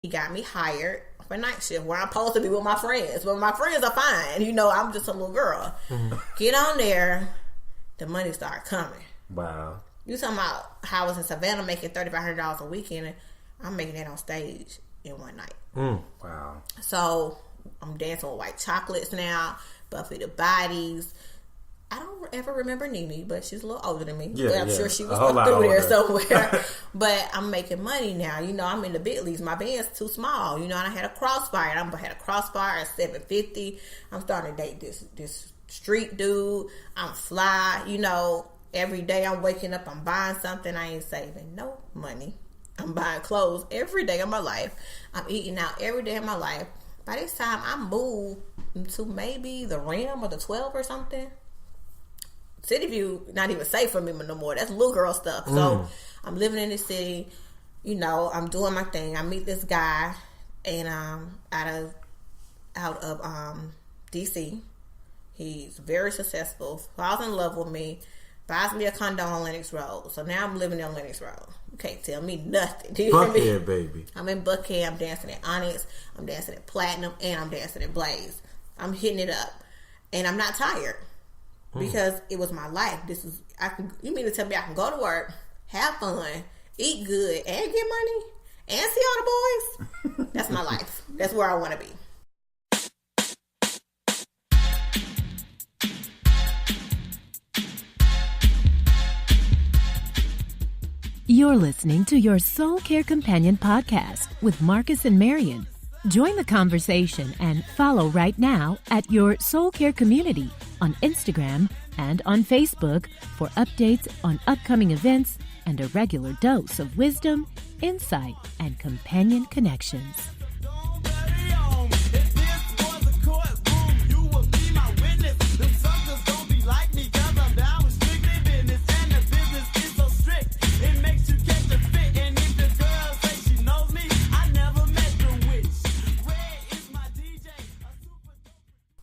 He got me hired for night shift where I'm supposed to be with my friends. But my friends are fine. You know, I'm just a little girl. Get on there. The money started coming. Wow. You talking about how I was in Savannah making $3,500 a weekend, and I'm making that on stage in one night. Wow. So I'm dancing with white chocolates now, Buffy the Bodies. I don't ever remember Nene, but she's a little older than me. Yeah, but I'm sure she was up through there somewhere. But I'm making money now. You know, I'm in the big leagues. My band's too small. You know, and I had a Crossfire. I had a Crossfire at $750. I'm starting to date this street dude. I'm fly. You know, every day I'm waking up, I'm buying something. I ain't saving no money. I'm buying clothes every day of my life. I'm eating out every day of my life. By this time, I moved to maybe the Rim or the 12 or something. City View, not even safe for me no more. That's little girl stuff. So I'm living in the city. You know, I'm doing my thing. I meet this guy, and out of DC. He's very successful. Falls in love with me. Buys me a condo on Lenox Road. So now I'm living on Lenox Road. You can't tell me nothing. Do you Buckhead, baby. I'm in Buckhead. I'm dancing at Onyx. I'm dancing at Platinum, and I'm dancing at Blaze. I'm hitting it up, and I'm not tired. Because it was my life. You mean to tell me I can go to work, have fun, eat good, and get money, and see all the boys? That's my life. That's where I want to be. You're listening to Your Soul Care Companion podcast with Marcus and Marion. Join the conversation and follow right now at Your Soul Care Community on Instagram and on Facebook for updates on upcoming events and a regular dose of wisdom, insight, and companion connections.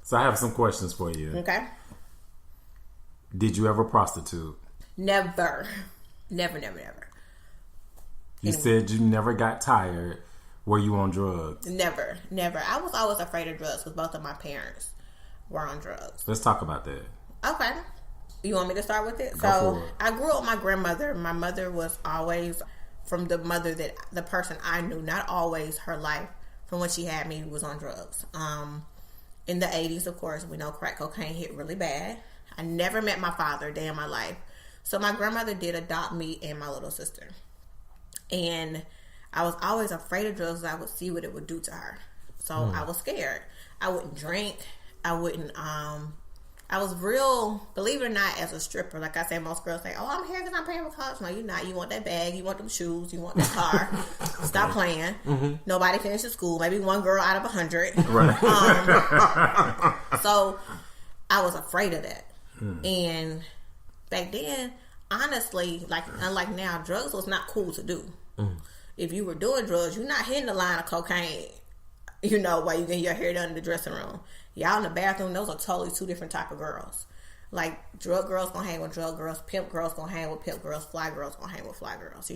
So I have some questions for you. Okay. Did you ever prostitute? Never. Never. You said you never got tired. Were you on drugs? Never. I was always afraid of drugs because both of my parents were on drugs. Let's talk about that. Okay. You want me to start with it? Go for it. I grew up with my grandmother. My mother was always from the person I knew, not always her life from when she had me was on drugs. In the 80s, of course, we know crack cocaine hit really bad. I never met my father a day in my life. So my grandmother did adopt me and my little sister. And I was always afraid of drugs. I would see what it would do to her. So I was scared. I wouldn't drink. I was real, believe it or not, as a stripper. Like I say, most girls say, oh, I'm here because I'm paying for college. No, you're not. You want that bag. You want them shoes. You want that car. Stop playing. Nobody finishes school. Maybe one girl out of 100. Right. So I was afraid of that. And back then, honestly, unlike now, drugs was not cool to do. If you were doing drugs, you're not hitting the line of cocaine, while you get your hair done in the dressing room. Y'all in the bathroom, those are totally two different type of girls. Like, drug girls gonna hang with drug girls, pimp girls gonna hang with pimp girls, fly girls gonna hang with fly girls,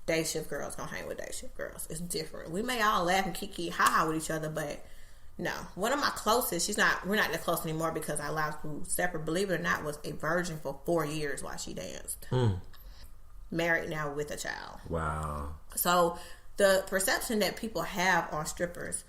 day shift girls gonna hang with day shift girls. It's different. We may all laugh and kiki ha with each other, but no. One of my closest, we're not that close anymore because our lives grew separate, believe it or not, was a virgin for 4 years while she danced. Married now with a child. Wow. So the perception that people have on strippers,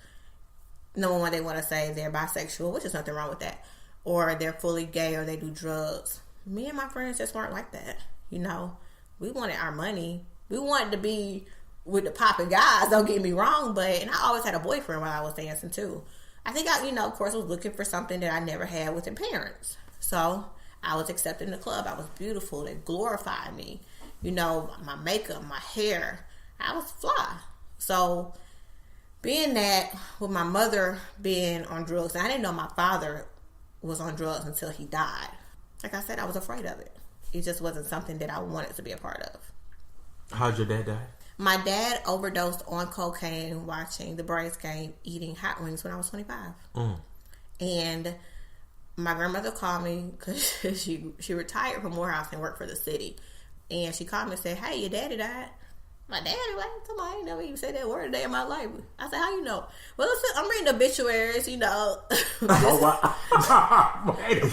number one, they want to say they're bisexual, which is nothing wrong with that, or they're fully gay, or they do drugs. Me and my friends just weren't like that. We wanted our money. We wanted to be with the popping guys, don't get me wrong, and I always had a boyfriend while I was dancing too. I think I, of course, was looking for something that I never had with the parents. So I was accepted in the club. I was beautiful. They glorified me. My makeup, my hair. I was fly. So being that with my mother being on drugs, and I didn't know my father was on drugs until he died. Like I said, I was afraid of it. It just wasn't something that I wanted to be a part of. How'd your dad die? My dad overdosed on cocaine watching the Braves game, eating hot wings when I was 25. And my grandmother called me because she retired from Morehouse and worked for the city. And she called me and said, hey, your daddy died. My daddy, like, I ain't never even said that word a day in my life. I said, how you know? Well, listen, I'm reading obituaries, you know. Wait a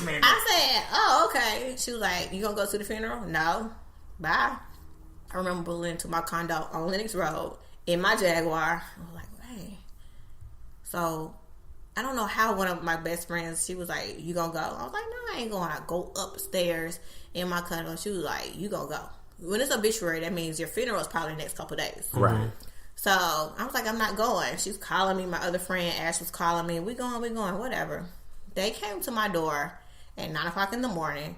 minute. I said, oh, okay. She was like, you gonna go to the funeral? No. Bye. I remember pulling into my condo on Lenox Road in my Jaguar. I was like, hey. So, I don't know how one of my best friends, she was like, you gonna go? I was like, no, I ain't going. I go upstairs in my condo. She was like, you gonna go. When it's obituary, that means your funeral is probably the next couple of days. Right. So, I was like, I'm not going. She's calling me. My other friend, Ash, was calling me. We going, whatever. They came to my door at 9 o'clock in the morning,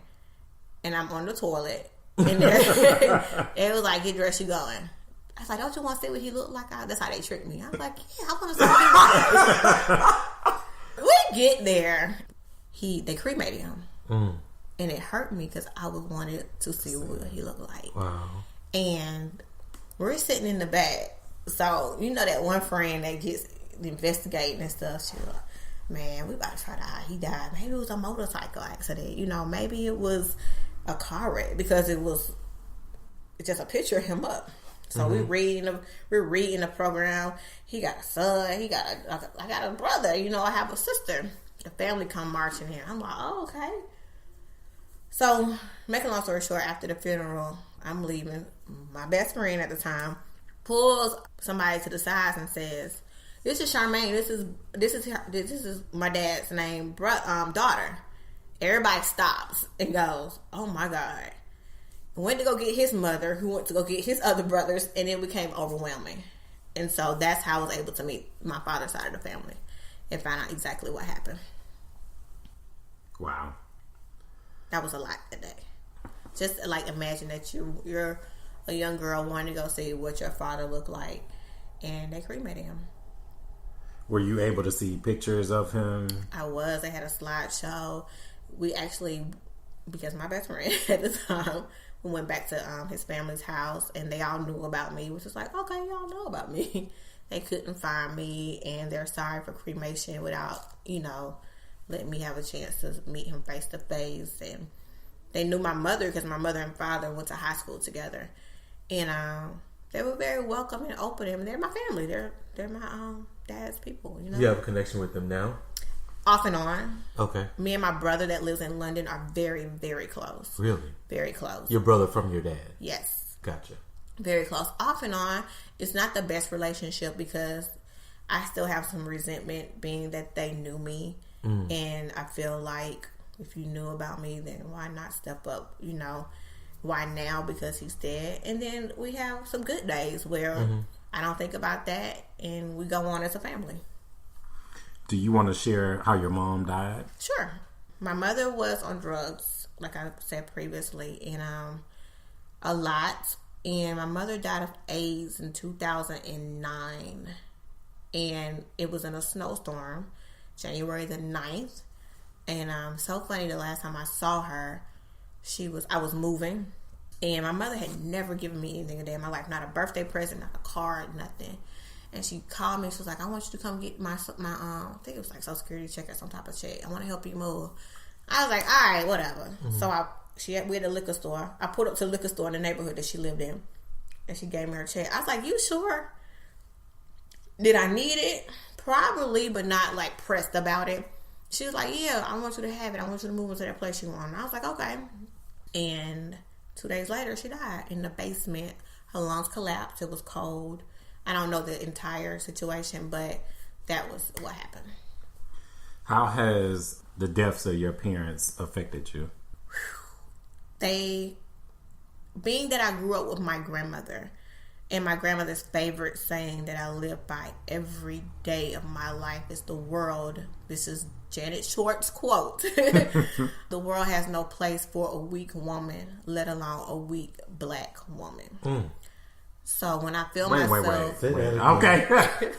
and I'm on the toilet. And it was like, get dressed, you going. I was like, don't you want to see what he looked like? That's how they tricked me. I was like, yeah, I want to see what he looked like. We get there. They cremated him. And it hurt me because I wanted to see what he looked like. Wow. And we're sitting in the back. So, you know that one friend that gets investigating and stuff, she was like, man, we about to find out he died. Maybe it was a motorcycle accident. You know, maybe it was a car wreck because it's just a picture of him up. So we're reading the program. He got a son. I got a brother. You know, I have a sister. The family come marching in. I'm like, oh, okay. So, making a long story short, after the funeral, I'm leaving. My best friend at the time pulls somebody to the side and says, "This is Charmaine. This is my dad's name, daughter." Everybody stops and goes, "Oh my God!" Went to go get his mother, who went to go get his other brothers, and it became overwhelming. And so that's how I was able to meet my father's side of the family and find out exactly what happened. Wow. That was a lot that day. Just like imagine that you're a young girl wanting to go see what your father looked like, and they cremated him. Were you able to see pictures of him? I was. They had a slideshow. We actually, because my best friend at the time, we went back to his family's house, and they all knew about me, which is like, okay, y'all know about me. They couldn't find me, and they're sorry for cremation without, letting me have a chance to meet him face to face. And they knew my mother because my mother and father went to high school together, and they were very welcoming and open. And they're my family. They're my dad's people. You have a connection with them now? Off and on. Okay. Me and my brother that lives in London are very, very close. Really? Very close. Your brother from your dad? Yes. Gotcha. Very close. Off and on, it's not the best relationship because I still have some resentment being that they knew me. And I feel like if you knew about me, then why not step up? Why now? Because he's dead. And then we have some good days where I don't think about that, and we go on as a family. Do you want to share how your mom died? Sure. My mother was on drugs, like I said previously, and a lot. And my mother died of AIDS in 2009, and it was in a snowstorm, January the 9th. And so funny, the last time I saw her, I was moving, and my mother had never given me anything a day in my life, not a birthday present, not a card, nothing. And she called me. She was like, "I want you to come get my I think it was like Social Security check or some type of check. I want to help you move." I was like, "All right, whatever." So we had a liquor store. I pulled up to the liquor store in the neighborhood that she lived in, and she gave me her check. I was like, "You sure?" Did I need it? Probably, but not like pressed about it. She was like, "Yeah, I want you to have it. I want you to move into that place you want." And I was like, "Okay." And 2 days later, she died in the basement. Her lungs collapsed. It was cold. I don't know the entire situation, but that was what happened. How has the deaths of your parents affected you? Being that I grew up with my grandmother, and my grandmother's favorite saying that I live by every day of my life is the world. This is Janet Short's quote. The world has no place for a weak woman, let alone a weak black woman. So when I feel myself... Wait. Okay.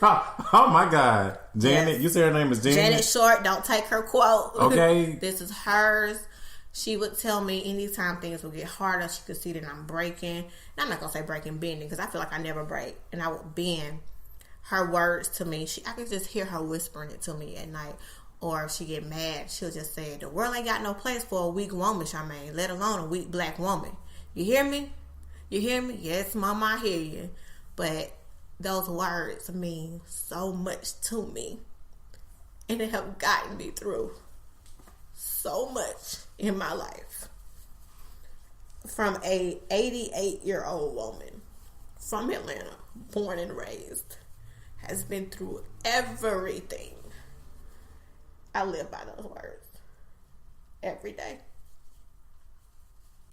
Oh my God. Janet, you say her name is Janet? Janet Short, don't take her quote. Okay. This is hers. She would tell me anytime things would get harder, she could see that I'm breaking. And I'm not going to say breaking, bending, because I feel like I never break. And I would bend. Her words to me, I could just hear her whispering it to me at night. Or if she get mad, she'll just say, "The world ain't got no place for a weak woman, Charmaine, let alone a weak black woman. You hear me? You hear me? Yes, Mama, I hear you. But those words mean so much to me. And it have gotten me through so much in my life. From a 88-year-old woman from Atlanta, born and raised, has been through everything. I live by those words every day.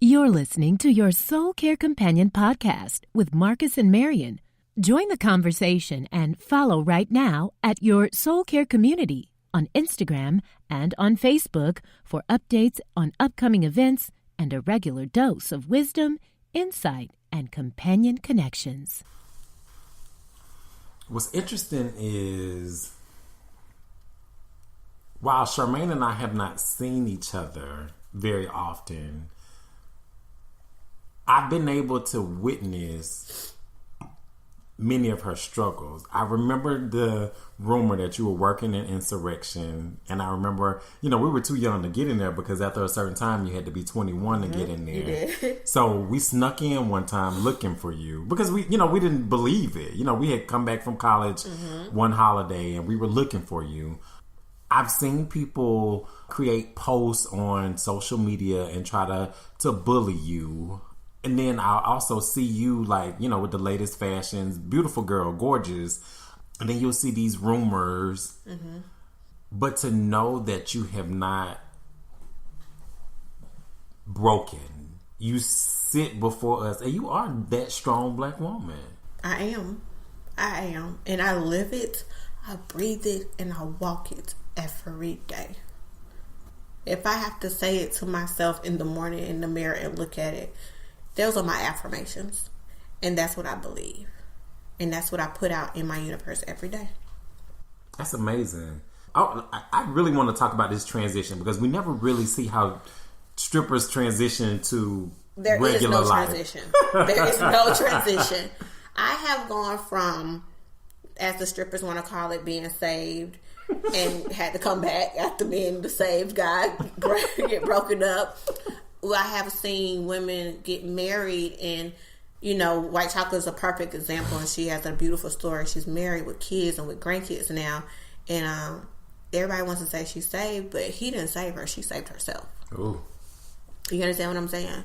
You're listening to Your Soul Care Companion podcast with Marcus and Marion. Join the conversation and follow right now at YourSoulCareCommunity on Instagram and on Facebook for updates on upcoming events and a regular dose of wisdom, insight, and companion connections. What's interesting is, while Charmaine and I have not seen each other very often, I've been able to witness many of her struggles. I remember the rumor that you were working in insurrection, and I remember, we were too young to get in there because after a certain time you had to be 21 to get in there. You did. So we snuck in one time looking for you because we didn't believe it. We had come back from college one holiday and we were looking for you. I've seen people create posts on social media and try to bully you. And then I'll also see you with the latest fashions, beautiful girl, gorgeous. And then you'll see these rumors. Mm-hmm. But to know that you have not broken, you sit before us and you are that strong Black woman. I am. And I live it, I breathe it, and I walk it every day. If I have to say it to myself in the morning in the mirror and look at it, those are my affirmations. And that's what I believe. And that's what I put out in my universe every day. That's amazing. I really want to talk about this transition because we never really see how strippers transition to regular life. Transition. There is no transition. I have gone from, as the strippers want to call it, being saved and had to come back after being the saved guy, get broken up. Well, I have seen women get married, and White Chocolate is a perfect example, and she has a beautiful story. She's married with kids and with grandkids now, and everybody wants to say she's saved, but he didn't save her; she saved herself. Ooh. You understand what I'm saying?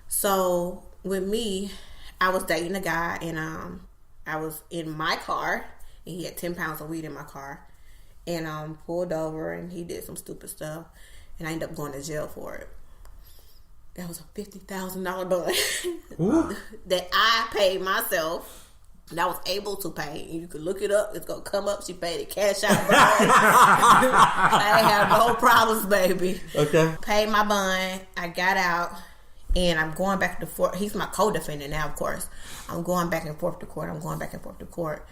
So with me, I was dating a guy, and I was in my car, and he had 10 pounds of weed in my car, and pulled over, and he did some stupid stuff, and I ended up going to jail for it. That was a $50,000 bond that I paid myself, and I was able to pay. And you can look it up; it's gonna come up. She paid it cash out. I ain't have no problems, baby. Okay. Paid my bond. I got out, and I'm going back and forth. He's my co-defendant now, of course. I'm going back and forth to court.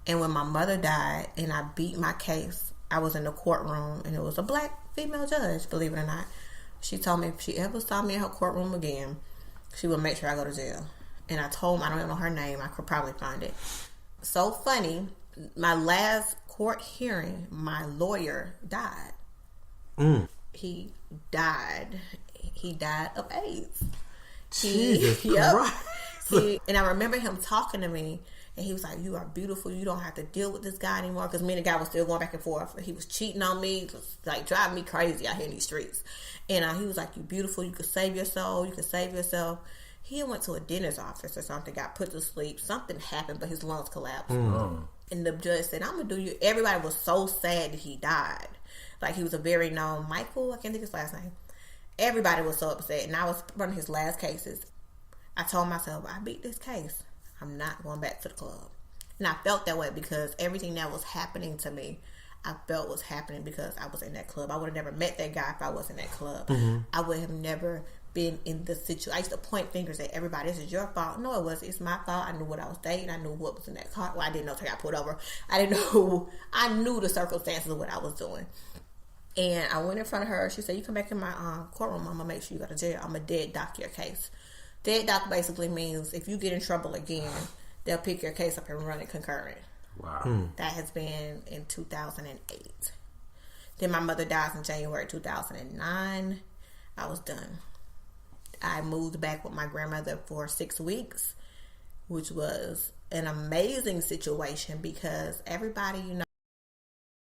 And when my mother died, and I beat my case, I was in the courtroom, and it was a Black female judge. Believe it or not. She told me if she ever saw me in her courtroom again, she would make sure I go to jail. And I told him, I don't even know her name. I could probably find it. So funny, my last court hearing, my lawyer died. He died. He died of AIDS. Jesus Christ. And I remember him talking to me, and he was like, "You are beautiful. You don't have to deal with this guy anymore." Because me and the guy was still going back and forth. He was cheating on me, like driving me crazy out here in these streets. And he was like, "You beautiful. You can save your soul. You can save yourself." He went to a dentist's office or something, got put to sleep. Something happened, but his lungs collapsed. And the judge said, "I'm gonna do you." Everybody was so sad that he died. Like, he was a very known Michael. I can't think of his last name. Everybody was so upset, and I was one of his last cases. I told myself, I beat this case, I'm not going back to the club. And I felt that way because everything that was happening to me, I felt was happening because I was in that club. I would have never met that guy if I was in that club. I would have never been in the situation. I used to point fingers at everybody. This is your fault. No, it wasn't. It's my fault. I knew what I was dating. I knew what was in that car. Well, I didn't know until I got pulled over. I didn't know. I knew the circumstances of what I was doing. And I went in front of her. She said, "You come back in my courtroom, I'm going to make sure you go to jail. I'm going to dead dock your case." Dead dock basically means if you get in trouble again, they'll pick your case up and run it concurrent. Wow. That has been in 2008. Then my mother dies in January 2009. I was done. I moved back with my grandmother for 6 weeks, which was an amazing situation because everybody,